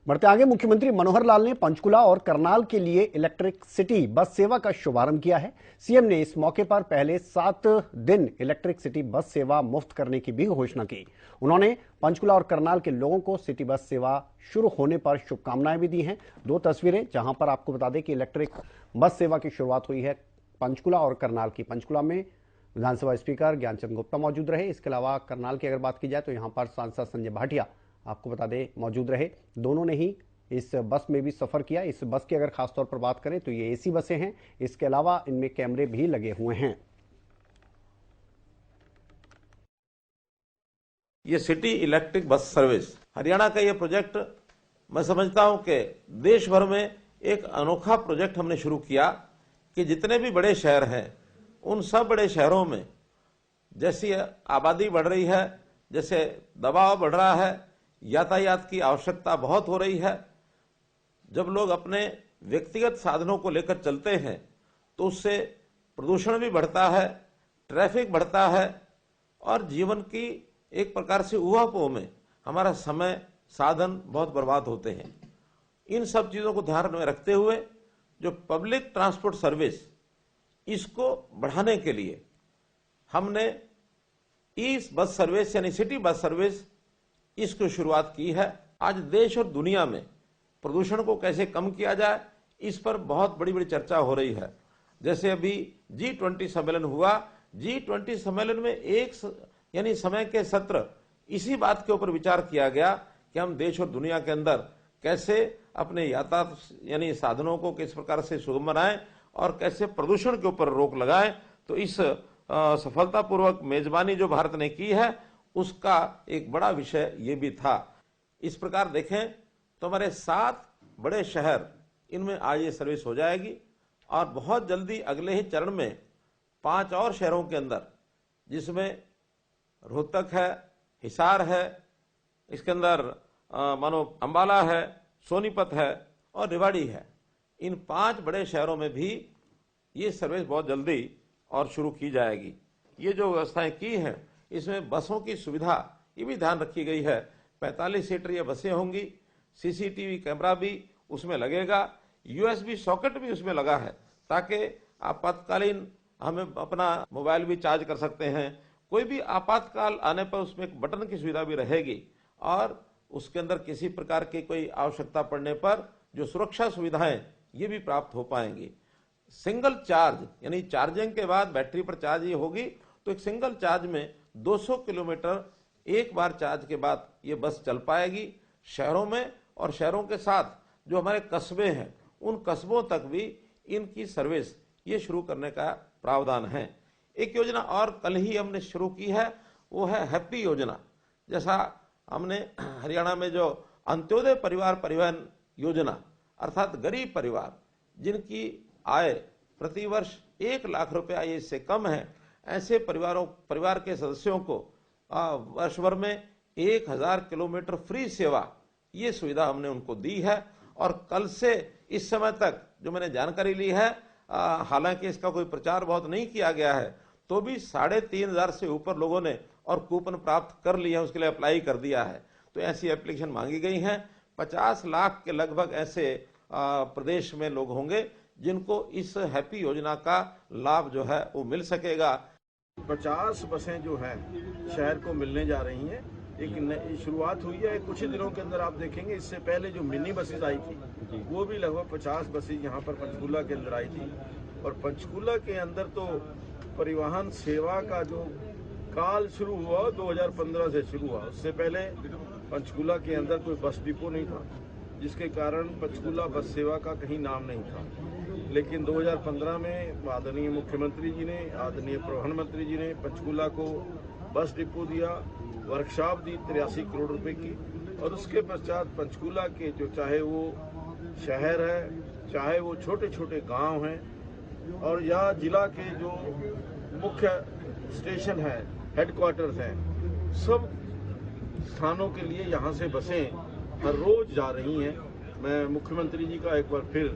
बढ़ते आगे, मुख्यमंत्री मनोहर लाल ने पंचकुला और करनाल के लिए इलेक्ट्रिक सिटी बस सेवा का शुभारंभ किया है। सीएम ने इस मौके पर पहले 7 दिन इलेक्ट्रिक सिटी बस सेवा मुफ्त करने की भी घोषणा की। उन्होंने पंचकुला और करनाल के लोगों को सिटी बस सेवा शुरू होने पर शुभकामनाएं भी दी हैं। 2 तस्वीरें जहां पर आपको बता दें कि इलेक्ट्रिक बस सेवा की शुरुआत हुई है पंचकुला और करनाल की। पंचकुला में विधानसभा स्पीकर ज्ञानचंद गुप्ता मौजूद रहे। इसके अलावा करनाल की अगर बात की जाए तो यहां पर सांसद संजय भाटिया आपको बता दें मौजूद रहे। दोनों ने ही इस बस में भी सफर किया। इस बस की अगर खासतौर पर बात करें तो ये एसी बसें हैं। इसके अलावा इनमें कैमरे भी लगे हुए हैं। ये city electric bus service Haryana का ये प्रोजेक्ट मैं समझता हूं कि देश भर में एक अनोखा प्रोजेक्ट हमने शुरू किया कि जितने भी बड़े शहर हैं उन सब बड़े शहरों में जैसी आबादी बढ़ रही है, जैसे दबाव बढ़ रहा है, यातायात की आवश्यकता बहुत हो रही है। जब लोग अपने व्यक्तिगत साधनों को लेकर चलते हैं तो उससे प्रदूषण भी बढ़ता है, ट्रैफिक बढ़ता है और जीवन की एक प्रकार से ऊहापोह में हमारा समय साधन बहुत बर्बाद होते हैं। इन सब चीज़ों को ध्यान में रखते हुए जो पब्लिक ट्रांसपोर्ट सर्विस इसको बढ़ाने के लिए हमने इस बस सर्विस यानी सिटी बस सर्विस इसको शुरुआत की है। आज देश और दुनिया में प्रदूषण को कैसे कम किया जाए इस पर बहुत बड़ी बड़ी चर्चा हो रही है। जैसे अभी G20 सम्मेलन हुआ, G20 सम्मेलन में एक यानी समय के सत्र इसी बात के ऊपर विचार किया गया कि हम देश और दुनिया के अंदर कैसे अपने यातायात यानी साधनों को किस प्रकार से सुगम बनाएं और कैसे प्रदूषण के ऊपर रोक लगाएं। तो इस सफलतापूर्वक मेजबानी जो भारत ने की है उसका एक बड़ा विषय ये भी था। इस प्रकार देखें तो हमारे 7 बड़े शहर इनमें आज ये सर्विस हो जाएगी और बहुत जल्दी अगले ही चरण में 5 और शहरों के अंदर जिसमें रोहतक है, हिसार है, इसके अंदर मानो अंबाला है, सोनीपत है और रेवाड़ी है। इन 5 बड़े शहरों में भी ये सर्विस बहुत जल्दी और शुरू की जाएगी। ये जो व्यवस्थाएं की हैं इसमें बसों की सुविधा ये भी ध्यान रखी गई है। 45 सीटर ये बसें होंगी, सीसीटीवी कैमरा भी उसमें लगेगा, यूएसबी सॉकेट भी उसमें लगा है ताकि आपातकालीन हमें अपना मोबाइल भी चार्ज कर सकते हैं। कोई भी आपातकाल आने पर उसमें एक बटन की सुविधा भी रहेगी और उसके अंदर किसी प्रकार की कोई आवश्यकता पड़ने पर जो सुरक्षा सुविधाएं ये भी प्राप्त हो पाएंगी। सिंगल चार्ज यानी चार्जिंग के बाद बैटरी पर चार्ज ये होगी तो एक सिंगल चार्ज में 200 किलोमीटर एक बार चार्ज के बाद ये बस चल पाएगी शहरों में। और शहरों के साथ जो हमारे कस्बे हैं उन कस्बों तक भी इनकी सर्विस ये शुरू करने का प्रावधान है। एक योजना और कल ही हमने शुरू की है, वो है हैप्पी योजना। जैसा हमने हरियाणा में जो अंत्योदय परिवार परिवहन योजना अर्थात गरीब परिवार जिनकी आय प्रतिवर्ष 1 लाख रुपया ये इससे कम है, ऐसे परिवार के सदस्यों को वर्ष भर में 1000 किलोमीटर फ्री सेवा ये सुविधा हमने उनको दी है। और कल से इस समय तक जो मैंने जानकारी ली है, हालांकि इसका कोई प्रचार बहुत नहीं किया गया है, तो भी 3500 से ऊपर लोगों ने और कूपन प्राप्त कर लिया है, उसके लिए अप्लाई कर दिया है। तो ऐसी एप्लीकेशन मांगी गई हैं। 50 लाख के लगभग ऐसे प्रदेश में लोग होंगे जिनको इस हैप्पी योजना का लाभ जो है वो मिल सकेगा। 50 बसें जो हैं शहर को मिलने जा रही हैं। एक शुरुआत हुई है कुछ ही दिनों के अंदर। आप देखेंगे इससे पहले जो मिनी बसेज आई थी वो भी लगभग 50 बसेज यहाँ पर पंचकूला के अंदर आई थी। और पंचकूला के अंदर तो परिवहन सेवा का जो काल शुरू हुआ 2015 से शुरू हुआ। उससे पहले पंचकूला के अंदर कोई बस डिपो नहीं था, जिसके कारण पंचकूला बस सेवा का कहीं नाम नहीं था। लेकिन 2015 में आदरणीय मुख्यमंत्री जी ने, आदरणीय प्रधानमंत्री जी ने पंचकूला को बस डिपो दिया, वर्कशॉप दी 83 करोड़ रुपए की। और उसके पश्चात पंचकूला के जो चाहे वो शहर है, चाहे वो छोटे छोटे गांव हैं और या जिला के जो मुख्य स्टेशन है, हेडक्वार्टर्स हैं, सब स्थानों के लिए यहाँ से बसें हर रोज जा रही हैं। मैं मुख्यमंत्री जी का एक बार फिर